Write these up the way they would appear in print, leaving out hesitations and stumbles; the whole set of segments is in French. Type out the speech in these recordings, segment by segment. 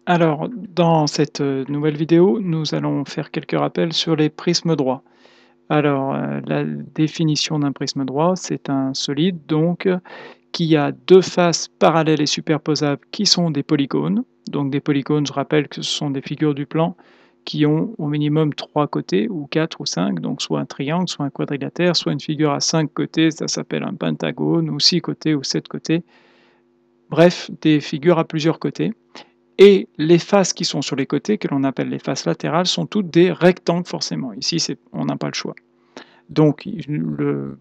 Alors, dans cette nouvelle vidéo, nous allons faire quelques rappels sur les prismes droits. Alors, la définition d'un prisme droit, c'est un solide donc qui a deux faces parallèles et superposables qui sont des polygones. Donc des polygones, je rappelle que ce sont des figures du plan qui ont au minimum trois côtés, ou quatre ou cinq, donc soit un triangle, soit un quadrilatère, soit une figure à cinq côtés, ça s'appelle un pentagone, ou six côtés ou sept côtés. Bref, des figures à plusieurs côtés. Et les faces qui sont sur les côtés, que l'on appelle les faces latérales, sont toutes des rectangles forcément. Ici, on n'a pas le choix. Donc le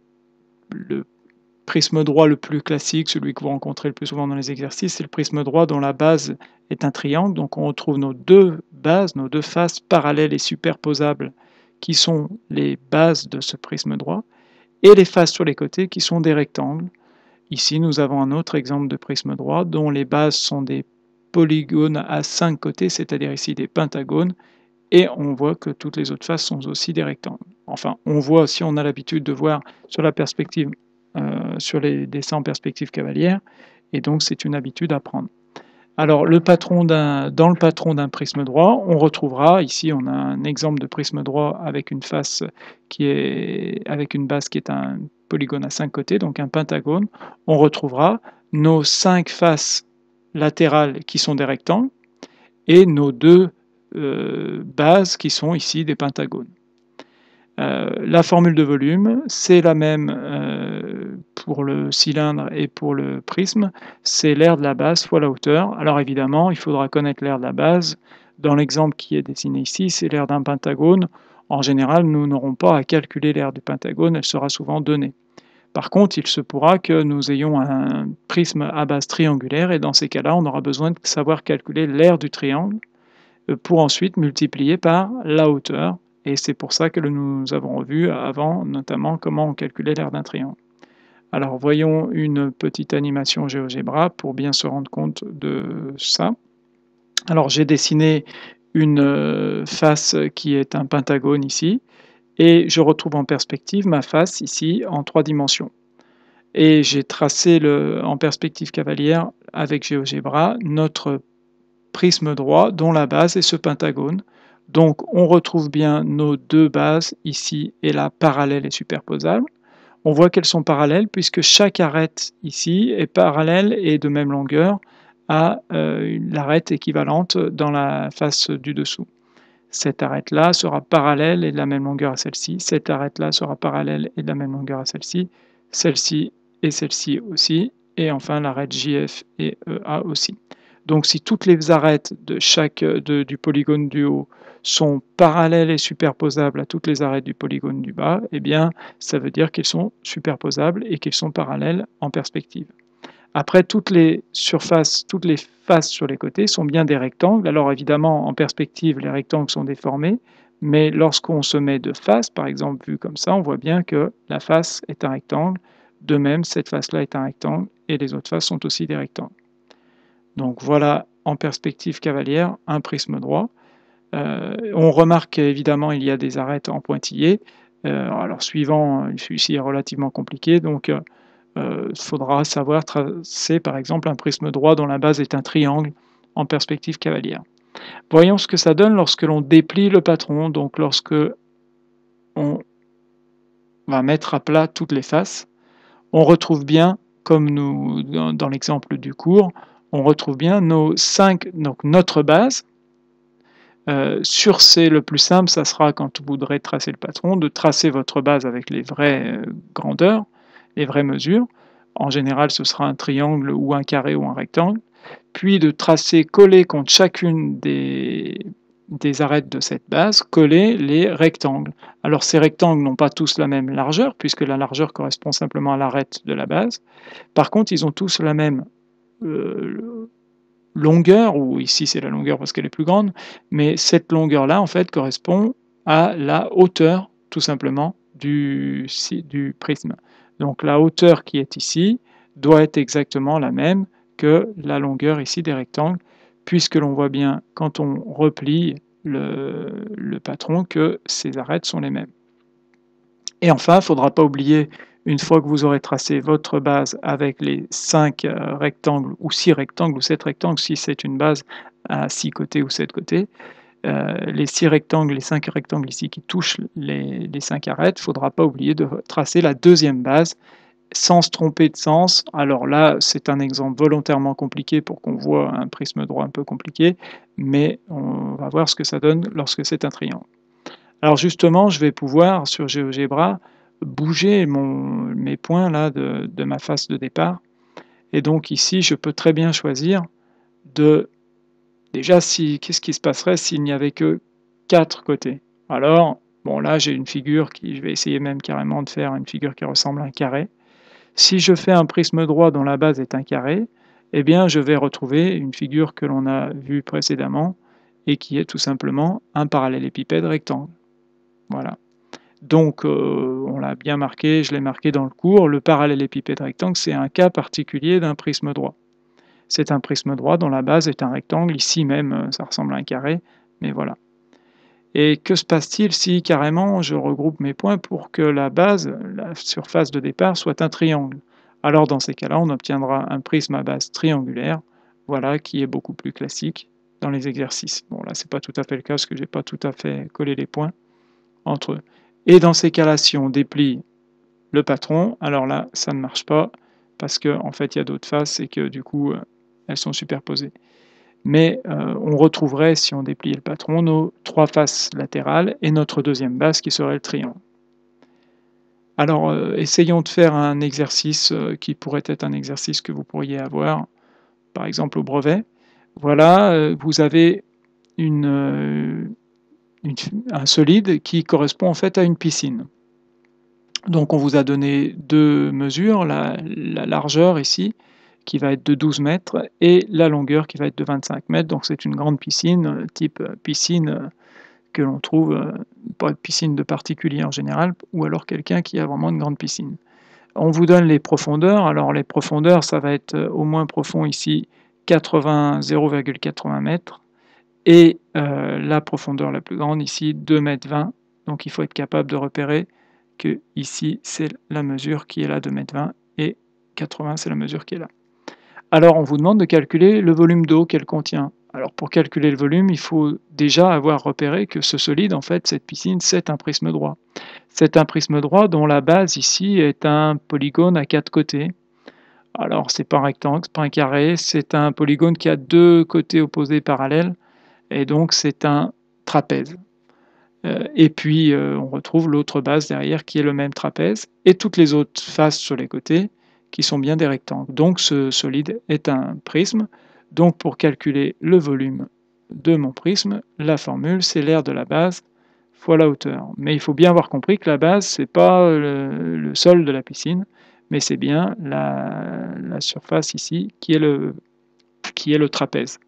prisme droit le plus classique, celui que vous rencontrez le plus souvent dans les exercices, c'est le prisme droit dont la base est un triangle. Donc on retrouve nos deux bases, nos deux faces parallèles et superposables, qui sont les bases de ce prisme droit, et les faces sur les côtés qui sont des rectangles. Ici, nous avons un autre exemple de prisme droit dont les bases sont des polygones à 5 côtés, c'est-à-dire ici des pentagones, et on voit que toutes les autres faces sont aussi des rectangles. Enfin, on voit, si on a l'habitude de voir sur la perspective, sur les dessins en perspective cavalière, et donc c'est une habitude à prendre. Alors, dans le patron d'un prisme droit, on retrouvera, ici on a un exemple de prisme droit avec une face avec une base qui est un polygone à 5 côtés, donc un pentagone. On retrouvera nos 5 faces latérales qui sont des rectangles et nos deux bases qui sont ici des pentagones. La formule de volume, c'est la même pour le cylindre et pour le prisme, c'est l'aire de la base fois la hauteur. Alors évidemment, il faudra connaître l'aire de la base. Dans l'exemple qui est dessiné ici, c'est l'aire d'un pentagone. En général, nous n'aurons pas à calculer l'aire du pentagone, elle sera souvent donnée. Par contre, il se pourra que nous ayons un prisme à base triangulaire, et dans ces cas-là, on aura besoin de savoir calculer l'aire du triangle pour ensuite multiplier par la hauteur. Et c'est pour ça que nous avons vu avant, notamment, comment on calculait l'aire d'un triangle. Alors voyons une petite animation GeoGebra pour bien se rendre compte de ça. Alors j'ai dessiné une face qui est un pentagone ici, et je retrouve en perspective ma face ici en 3 dimensions. Et j'ai tracé en perspective cavalière avec GeoGebra notre prisme droit dont la base est ce pentagone. Donc on retrouve bien nos deux bases ici et là parallèles et superposables. On voit qu'elles sont parallèles puisque chaque arête ici est parallèle et de même longueur à l'arête équivalente dans la face du dessous. Cette arête-là sera parallèle et de la même longueur à celle-ci. Cette arête-là sera parallèle et de la même longueur à celle-ci. Celle-ci et celle-ci aussi. Et enfin l'arête JF et EA aussi. Donc si toutes les arêtes du polygone du haut sont parallèles et superposables à toutes les arêtes du polygone du bas, eh bien ça veut dire qu'ils sont superposables et qu'ils sont parallèles en perspective. Après, toutes les faces sur les côtés sont bien des rectangles. Alors évidemment, en perspective, les rectangles sont déformés, mais lorsqu'on se met de face, par exemple, vu comme ça, on voit bien que la face est un rectangle. De même, cette face-là est un rectangle, et les autres faces sont aussi des rectangles. Donc voilà, en perspective cavalière, un prisme droit. On remarque évidemment il y a des arêtes en pointillés. Alors suivant, celui-ci est relativement compliqué, donc il faudra savoir tracer par exemple un prisme droit dont la base est un triangle en perspective cavalière. Voyons ce que ça donne lorsque l'on déplie le patron, donc lorsque on va mettre à plat toutes les faces. On retrouve bien, comme dans l'exemple du cours, on retrouve bien donc notre base. Sur C, le plus simple, ça sera quand vous voudrez tracer le patron, de tracer votre base avec les vraies grandeurs, les vraies mesures. En général, ce sera un triangle ou un carré ou un rectangle. Puis de tracer, coller contre chacune des arêtes de cette base, coller les rectangles. Alors ces rectangles n'ont pas tous la même largeur, puisque la largeur correspond simplement à l'arête de la base. Par contre, ils ont tous la même longueur, ou ici c'est la longueur parce qu'elle est plus grande, mais cette longueur-là, en fait, correspond à la hauteur, tout simplement, du prisme. Donc la hauteur qui est ici doit être exactement la même que la longueur ici des rectangles, puisque l'on voit bien, quand on replie le patron, que ces arêtes sont les mêmes. Et enfin, il ne faudra pas oublier Une fois que vous aurez tracé votre base avec les 5 rectangles ou 6 rectangles ou 7 rectangles, si c'est une base à 6 côtés ou 7 côtés, les 6 rectangles, les 5 rectangles ici qui touchent les 5 arêtes, il ne faudra pas oublier de tracer la deuxième base sans se tromper de sens. Alors là, c'est un exemple volontairement compliqué pour qu'on voit un prisme droit un peu compliqué, mais on va voir ce que ça donne lorsque c'est un triangle. Alors justement, je vais pouvoir, sur GeoGebra, bouger mes points là de ma face de départ. Et donc ici, je peux très bien choisir de... Déjà, qu'est-ce qui se passerait s'il n'y avait que 4 côtés? Alors, bon là, j'ai une figure qui... Je vais essayer même carrément de faire une figure qui ressemble à un carré. Si je fais un prisme droit dont la base est un carré, eh bien, je vais retrouver une figure que l'on a vue précédemment et qui est tout simplement un parallélépipède rectangle. Voilà. Donc, on l'a bien marqué, je l'ai marqué dans le cours, le parallélépipède rectangle, c'est un cas particulier d'un prisme droit. C'est un prisme droit dont la base est un rectangle, ici même, ça ressemble à un carré, mais voilà. Et que se passe-t-il si carrément je regroupe mes points pour que la base, la surface de départ, soit un triangle? Alors dans ces cas-là, on obtiendra un prisme à base triangulaire, voilà, qui est beaucoup plus classique dans les exercices. Bon là, c'est pas tout à fait le cas parce que j'ai pas tout à fait collé les points entre eux. Et dans ces cas-là, si on déplie le patron, alors là, ça ne marche pas, parce qu'en fait, il y a d'autres faces et que du coup, elles sont superposées. Mais on retrouverait, si on dépliait le patron, nos 3 faces latérales et notre deuxième base qui serait le triangle. Alors, essayons de faire un exercice qui pourrait être un exercice que vous pourriez avoir, par exemple au brevet. Voilà, vous avez un solide qui correspond en fait à une piscine. Donc on vous a donné 2 mesures, la largeur ici, qui va être de 12 mètres, et la longueur qui va être de 25 mètres. Donc c'est une grande piscine, type piscine que l'on trouve, pas de piscine de particulier en général, ou alors quelqu'un qui a vraiment une grande piscine. On vous donne les profondeurs. Alors les profondeurs, ça va être au moins profond ici 0,80 mètres, et la profondeur la plus grande ici 2,20 m. Donc il faut être capable de repérer que ici c'est la mesure qui est là, 2,20 m, et 80 c'est la mesure qui est là. Alors on vous demande de calculer le volume d'eau qu'elle contient. Alors pour calculer le volume, il faut déjà avoir repéré que ce solide, en fait, cette piscine, c'est un prisme droit. C'est un prisme droit dont la base ici est un polygone à 4 côtés. Alors c'est pas un rectangle, c'est pas un carré, c'est un polygone qui a 2 côtés opposés parallèles, et donc c'est un trapèze. Et puis on retrouve l'autre base derrière qui est le même trapèze, et toutes les autres faces sur les côtés qui sont bien des rectangles. Donc ce solide est un prisme. Donc pour calculer le volume de mon prisme, la formule c'est l'aire de la base fois la hauteur. Mais il faut bien avoir compris que la base, c'est pas le sol de la piscine, mais c'est bien la surface ici qui est le trapèze.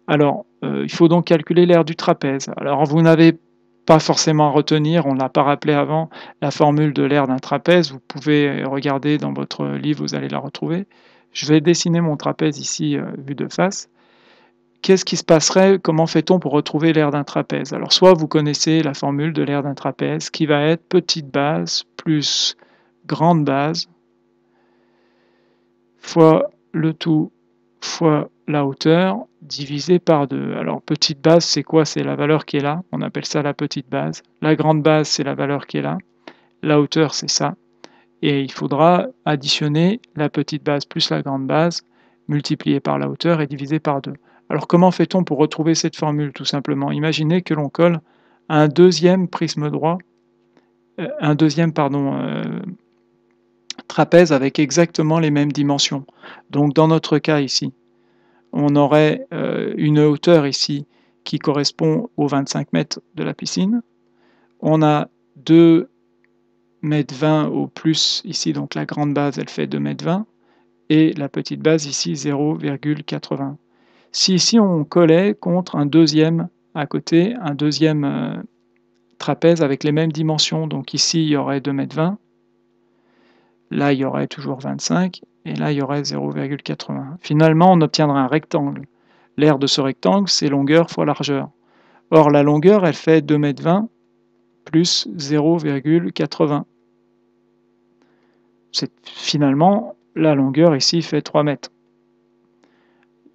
Alors, il faut donc calculer l'aire du trapèze. Alors, vous n'avez pas forcément à retenir, on ne l'a pas rappelé avant, la formule de l'aire d'un trapèze. Vous pouvez regarder dans votre livre, vous allez la retrouver. Je vais dessiner mon trapèze ici, vu de face. Qu'est-ce qui se passerait? Comment fait-on pour retrouver l'aire d'un trapèze? Alors, soit vous connaissez la formule de l'aire d'un trapèze, qui va être petite base plus grande base, fois le tout fois la hauteur divisé par 2. Alors petite base, c'est quoi? C'est la valeur qui est là, on appelle ça la petite base. La grande base, c'est la valeur qui est là. La hauteur, c'est ça. Et il faudra additionner la petite base plus la grande base, multiplié par la hauteur et divisé par 2. Alors comment fait-on pour retrouver cette formule? Tout simplement, imaginez que l'on colle un deuxième prisme droit, un deuxième, pardon, trapèze avec exactement les mêmes dimensions. Donc dans notre cas ici, on aurait une hauteur ici qui correspond aux 25 mètres de la piscine. On a 2,20 m au plus ici, donc la grande base elle fait 2,20 m, et la petite base ici 0,80. Si ici on collait contre un deuxième à côté, un deuxième trapèze avec les mêmes dimensions, donc ici il y aurait 2,20 m, là il y aurait toujours 25, et là il y aurait 0,80. Finalement on obtiendra un rectangle. L'aire de ce rectangle, c'est longueur fois largeur. Or, la longueur, elle fait 2,20 m plus 0,80. Finalement, la longueur ici fait 3 mètres.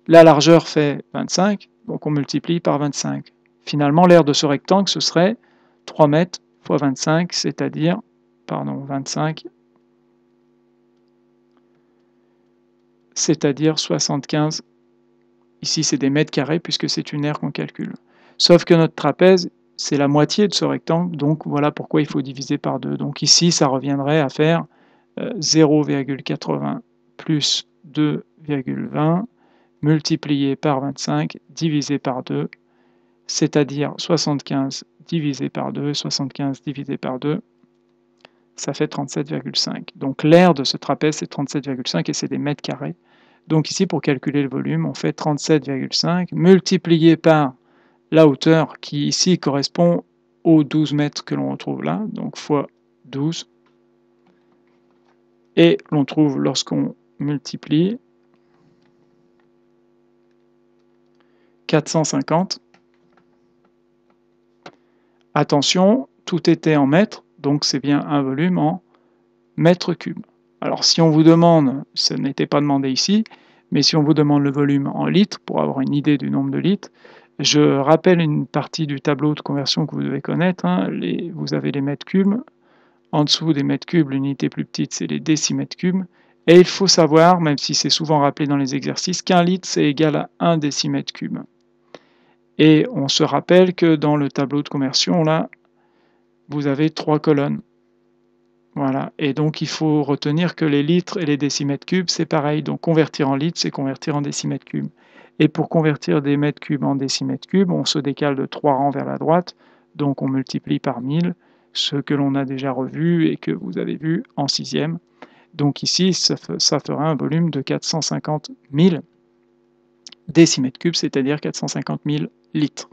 La largeur fait 25, donc on multiplie par 25. Finalement, l'aire de ce rectangle, ce serait 3 mètres fois 25, c'est-à-dire, 25, c'est-à-dire 75. Ici, c'est des mètres carrés puisque c'est une aire qu'on calcule. Sauf que notre trapèze, c'est la moitié de ce rectangle, donc voilà pourquoi il faut diviser par 2. Donc ici, ça reviendrait à faire 0,80 plus 2,20 multiplié par 25 divisé par 2, c'est-à-dire 75 divisé par 2, 75 divisé par 2, ça fait 37,5. Donc l'aire de ce trapèze, c'est 37,5 et c'est des mètres carrés. Donc ici, pour calculer le volume, on fait 37,5 multiplié par la hauteur qui ici correspond aux 12 mètres que l'on retrouve là, donc fois 12. Et l'on trouve lorsqu'on multiplie 450. Attention, tout était en mètres, donc c'est bien un volume en mètres cubes. Alors si on vous demande, ce n'était pas demandé ici, mais si on vous demande le volume en litres, pour avoir une idée du nombre de litres, je rappelle une partie du tableau de conversion que vous devez connaître. Vous avez les mètres cubes. En dessous des mètres cubes, l'unité plus petite, c'est les décimètres cubes. Et il faut savoir, même si c'est souvent rappelé dans les exercices, qu'un litre, c'est égal à 1 décimètre cube. Et on se rappelle que dans le tableau de conversion, là, vous avez 3 colonnes. Voilà, et donc il faut retenir que les litres et les décimètres cubes, c'est pareil. Donc convertir en litres, c'est convertir en décimètres cubes. Et pour convertir des mètres cubes en décimètres cubes, on se décale de 3 rangs vers la droite, donc on multiplie par 1000, ce que l'on a déjà revu et que vous avez vu en 6e. Donc ici, ça fera un volume de 450 000 décimètres cubes, c'est-à-dire 450 000 litres.